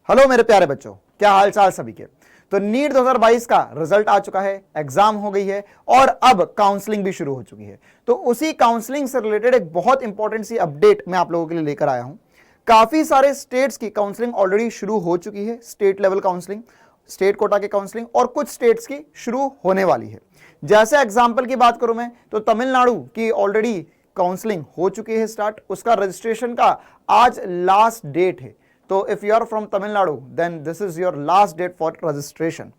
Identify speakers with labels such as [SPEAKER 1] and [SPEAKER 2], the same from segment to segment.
[SPEAKER 1] Hello मेरे प्यारे बच्चों, क्या हाल चाल सभी के। तो नीट 2022 का रिजल्ट आ चुका है, एग्जाम हो गई है और अब काउंसलिंग भी शुरू हो चुकी है। तो उसी काउंसलिंग से रिलेटेड एक बहुत इंपॉर्टेंट सी अपडेट मैं आप लोगों के लिए लेकर आया हूं। काफी सारे स्टेट्स की काउंसलिंग ऑलरेडी शुरू हो चुकी है, state level counselling, state quota की काउंसलिंग, और कुछ स्टेट्स की शुरू होने वाली है। जैसे एग्जाम्पल की बात करूं मैं तो तमिलनाडु की ऑलरेडी काउंसलिंग हो चुकी है स्टार्ट, उसका रजिस्ट्रेशन का आज लास्ट डेट है। तो if you are from Tamil Nadu then this is your last date for registration.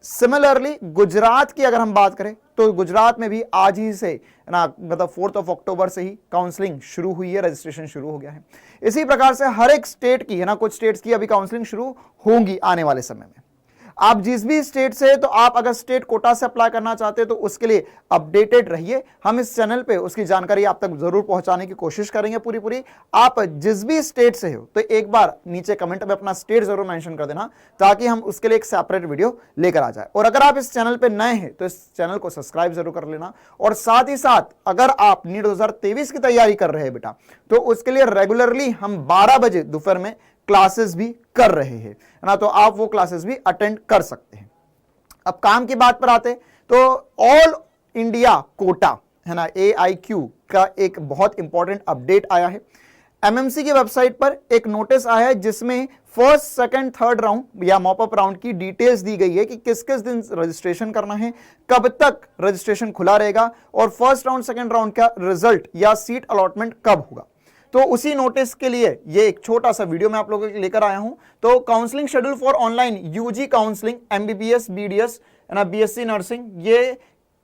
[SPEAKER 1] Similarly Gujarat की अगर हम बात करें तो गुजरात में भी आज ही से ना, मतलब 4 अक्टूबर से ही काउंसलिंग शुरू हुई है, रजिस्ट्रेशन शुरू हो गया है। इसी प्रकार से हर एक स्टेट की है ना, कुछ स्टेट्स की अभी काउंसलिंग शुरू होंगी आने वाले समय में। आप जिस भी स्टेट से, तो आप अगर स्टेट कोटा से अप्लाई करना चाहते हैं तो उसके लिए अपडेटेड रहिए। हम इस चैनल पे उसकी जानकारी आप तक जरूर पहुंचाने की कोशिश करेंगे पूरी। आप जिस भी स्टेट से हो तो एक बार नीचे कमेंट में अपना स्टेट जरूर मेंशन कर देना, ताकि हम उसके लिए एक सेपरेट वीडियो लेकर आ जाए। और अगर आप इस चैनल पे नए हैं तो इस चैनल को सब्सक्राइब जरूर कर लेना। और साथ ही साथ अगर आप नीट 2023 की तैयारी कर रहे हैं बेटा, तो उसके लिए रेगुलरली हम 12 बजे दोपहर में क्लासेस भी कर रहे हैं ना, तो आप वो क्लासेस भी अटेंड कर सकते हैं। अब काम की बात पर आते तो ऑल इंडिया कोटा है ना, AIQ का एक बहुत इंपॉर्टेंट अपडेट आया है। MMC की वेबसाइट पर एक नोटिस आया है जिसमें फर्स्ट, सेकंड, थर्ड राउंड या मॉपअप राउंड की डिटेल्स दी गई है कि किस किस दिन रजिस्ट्रेशन करना है, कब तक रजिस्ट्रेशन खुला रहेगा और फर्स्ट राउंड सेकंड राउंड का रिजल्ट या सीट अलॉटमेंट कब होगा। तो उसी नोटिस के लिए ये एक छोटा सा वीडियो मैं आप लोगों के लिए लेकर आया हूं। तो counselling schedule for online UG counselling MBBS BDS ना BSc नर्सिंग, ये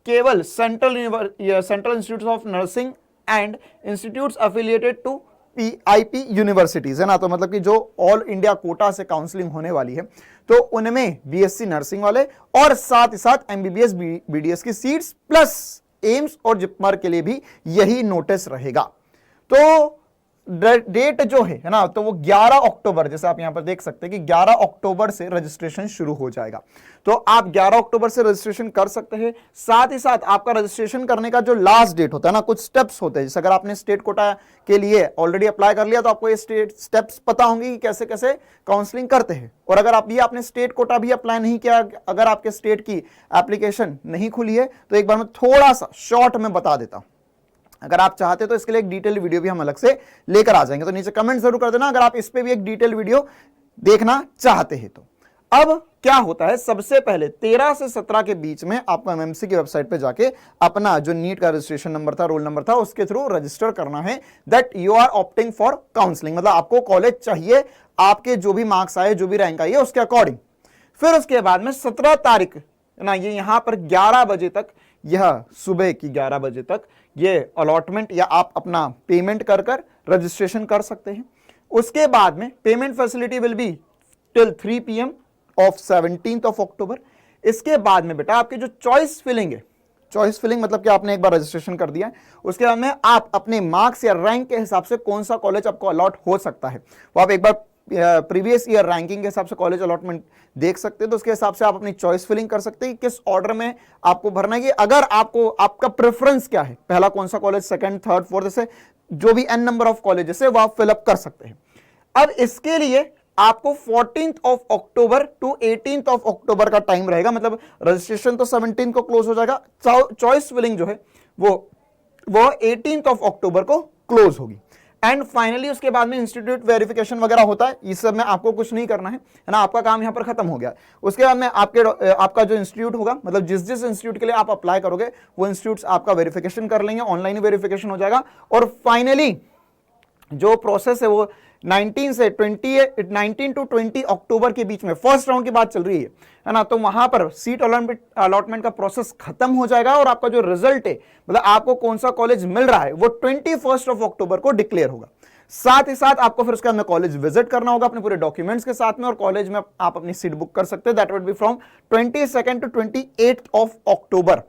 [SPEAKER 1] केवल central institute of nursing and institutes affiliated to PIP universities है ना, तो मतलब कि जो ऑल इंडिया कोटा से काउंसलिंग होने वाली है तो उनमें BSc नर्सिंग वाले और साथ ही साथ MBBS BDS की सीट्स प्लस एम्स और जिपमर के लिए भी यही नोटिस रहेगा। तो डेट जो है ना, तो वो 11 अक्टूबर, जैसे आप यहां पर देख सकते हैं कि 11 अक्टूबर से रजिस्ट्रेशन शुरू हो जाएगा। तो आप 11 अक्टूबर से रजिस्ट्रेशन कर सकते हैं। साथ ही साथ आपका रजिस्ट्रेशन करने का जो लास्ट डेट होता है ना, कुछ स्टेप्स होते हैं। जैसे अगर आपने स्टेट कोटा के लिए ऑलरेडी अप्लाई कर लिया तो आपको ये स्टेप्स पता होंगे कि कैसे कैसे काउंसलिंग करते हैं। और अगर आप ये आपने स्टेट कोटा भी अप्लाई नहीं किया, अगर आपके स्टेट की एप्लीकेशन नहीं खुली है, तो एक बार मैं थोड़ा सा शॉर्ट में बता देता हूं। अगर आप चाहते तो इसके लिए एक डिटेल वीडियो भी हम अलग से लेकर आ जाएंगे, तो नीचे कमेंट जरूर कर देना अगर आप इस पे भी एक डिटेल वीडियो देखना चाहते हैं तो। अब क्या होता है, सबसे पहले 13 से 17 के बीच में आपको MMC की वेबसाइट पे जाके अपना जो नीट का रजिस्ट्रेशन नंबर था, रोल नंबर था, उसके थ्रू रजिस्टर करना है that you are opting for counselling. मतलब आपको कॉलेज चाहिए, आपके जो भी मार्क्स आए, जो भी रैंक आई है उसके अकॉर्डिंग। फिर उसके बाद में 17 तारीख ना, ये यहां पर 11 बजे तक, यह सुबह की 11 बजे तक ये अलॉटमेंट या आप अपना पेमेंट कर रजिस्ट्रेशन कर सकते हैं। उसके बाद में payment facility will be till 3 PM of 17 अक्टूबर। इसके बाद में बेटा आपकी जो चॉइस फिलिंग है, चॉइस फिलिंग मतलब कि आपने एक बार रजिस्ट्रेशन कर दिया है, उसके बाद में आप अपने मार्क्स या रैंक के हिसाब से कौन सा कॉलेज आपको अलॉट हो सकता है, वो आप एक बार प्रीवियस ईयर रैंकिंग के हिसाब से कॉलेज अलॉटमेंट देख सकते हैं। तो उसके हिसाब से आप अपनी चॉइस फिलिंग कर सकते हैं कि किस ऑर्डर में आपको भरना है, कि अगर आपको, आपका प्रेफरेंस क्या है, पहला कौन सा कॉलेज, सेकंड, थर्ड, फोर्थ, जैसे जो भी n नंबर ऑफ कॉलेजेस है वो आप फिलअप कर सकते हैं। अब इसके लिए आपको 14 अक्टूबर टू 18 अक्टूबर का टाइम रहेगा। मतलब रजिस्ट्रेशन तो 17 को क्लोज हो जाएगा, चॉइस फिलिंग जो है वो 18 अक्टूबर को क्लोज होगी। एंड फाइनली उसके बाद में इंस्टीट्यूट वेरिफिकेशन वगैरह होता है। इस सब में आपको कुछ नहीं करना है ना, आपका काम यहां पर खत्म हो गया। उसके बाद में आपका जो इंस्टीट्यूट होगा, मतलब जिस इंस्टीट्यूट के लिए आप अप्लाई करोगे वो इंस्टीट्यूट आपका वेरिफिकेशन कर लेंगे, ऑनलाइन वेरिफिकेशन हो जाएगा। और फाइनली जो प्रोसेस है वो 19 टू 20 अक्टूबर के बीच में, फर्स्ट राउंड की बात चल रही है ना, तो वहां पर सीट अलॉटमेंट का प्रोसेस खत्म हो जाएगा और आपका जो रिजल्ट है, मतलब आपको कौन सा कॉलेज मिल रहा है, वो 21 अक्टूबर को डिक्लेयर होगा। साथ ही साथ आपको फिर उसके बाद में कॉलेज विजिट करना होगा अपने पूरे डॉक्यूमेंट्स के साथ में, और कॉलेज में आप अपनी सीट बुक कर सकते हैं। That would be from 22 to 28 October.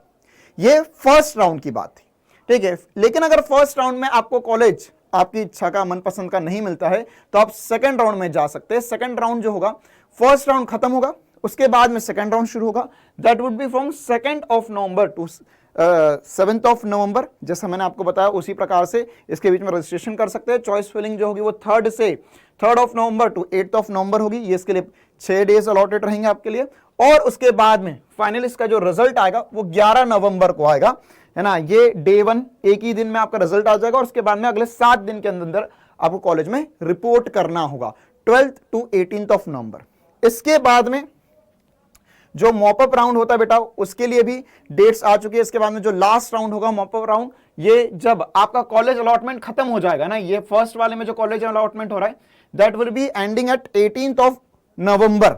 [SPEAKER 1] ये फर्स्ट राउंड की बात थी, ठीक है। लेकिन अगर फर्स्ट राउंड में आपको कॉलेज आपकी इच्छा का, मनपसंद का नहीं मिलता है, तो आप सेकंड राउंड में जा सकते हैं। सेकंड राउंड जो होगा, फर्स्ट राउंड खत्म होगा, उसके बाद में सेकंड राउंड शुरू होगा। That would be from 2 November to 7 November, जैसा मैंने आपको बताया उसी प्रकार से इसके बीच में रजिस्ट्रेशन कर सकते हैं। चॉइस फिलिंग जो होगी वो 3 नवंबर टू 8 नवंबर होगी। ये इसके लिए 6 डेज अलॉटेड रहेंगे आपके लिए। और उसके बाद में फाइनलिस्ट का जो रिजल्ट आएगा वो 11 नवंबर को आएगा, है ना। ये डे 1 एक ही दिन में आपका रिजल्ट आ जाएगा और उसके बाद में अगले 7 दिन के अंदर आपको कॉलेज में रिपोर्ट करना होगा, 12 टू 18 नवंबर। इसके बाद में जो मॉपअप राउंड होता है बेटा, उसके लिए भी डेट्स आ चुकी है। इसके बाद में जो लास्ट राउंड होगा मॉपअप राउंड, ये जब आपका कॉलेज अलॉटमेंट खत्म हो जाएगा ना, ये फर्स्ट वाले में जो कॉलेज अलॉटमेंट हो रहा है, that will be ending eight 18 नवंबर।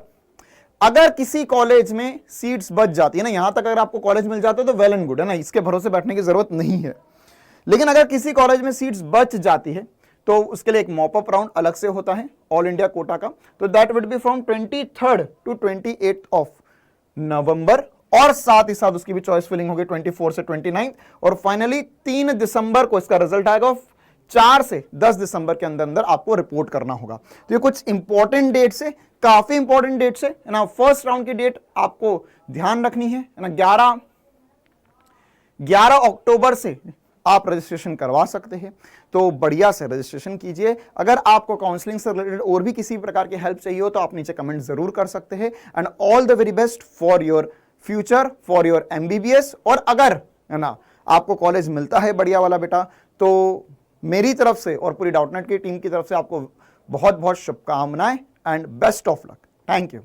[SPEAKER 1] अगर किसी कॉलेज में सीट्स बच जाती है ना, यहां तक अगर आपको कॉलेज मिल जाता है तो वेल एंड गुड, है ना, इसके भरोसे बैठने की जरूरत नहीं है। लेकिन अगर किसी कॉलेज में सीट्स बच जाती है तो उसके लिए एक मॉपअप राउंड अलग से होता है ऑल इंडिया कोटा का, तो that would be from 23 to 28 November. और साथ ही साथ उसकी भी चॉइस फिलिंग होगी 24 से 29, और फाइनली 3 दिसंबर को इसका रिजल्ट आएगा। 4 से 10 दिसंबर के अंदर अंदर आपको रिपोर्ट करना होगा। तो ये कुछ इंपॉर्टेंट डेट्स है, काफी इंपॉर्टेंट डेट्स है ना। फर्स्ट राउंड की डेट आपको ध्यान रखनी है ना, 11 अक्टूबर से आप रजिस्ट्रेशन करवा सकते हैं। तो बढ़िया से रजिस्ट्रेशन कीजिए। अगर आपको काउंसलिंग से रिलेटेड और भी किसी प्रकार की हेल्प चाहिए हो तो आप नीचे कमेंट जरूर कर सकते हैं। And all the very best for your future, for your MBBS। और अगर, है ना, आपको कॉलेज मिलता है बढ़िया वाला बेटा, तो मेरी तरफ से और पूरी डाउटनेट की टीम की तरफ से आपको बहुत बहुत शुभकामनाएं and best of luck. Thank you.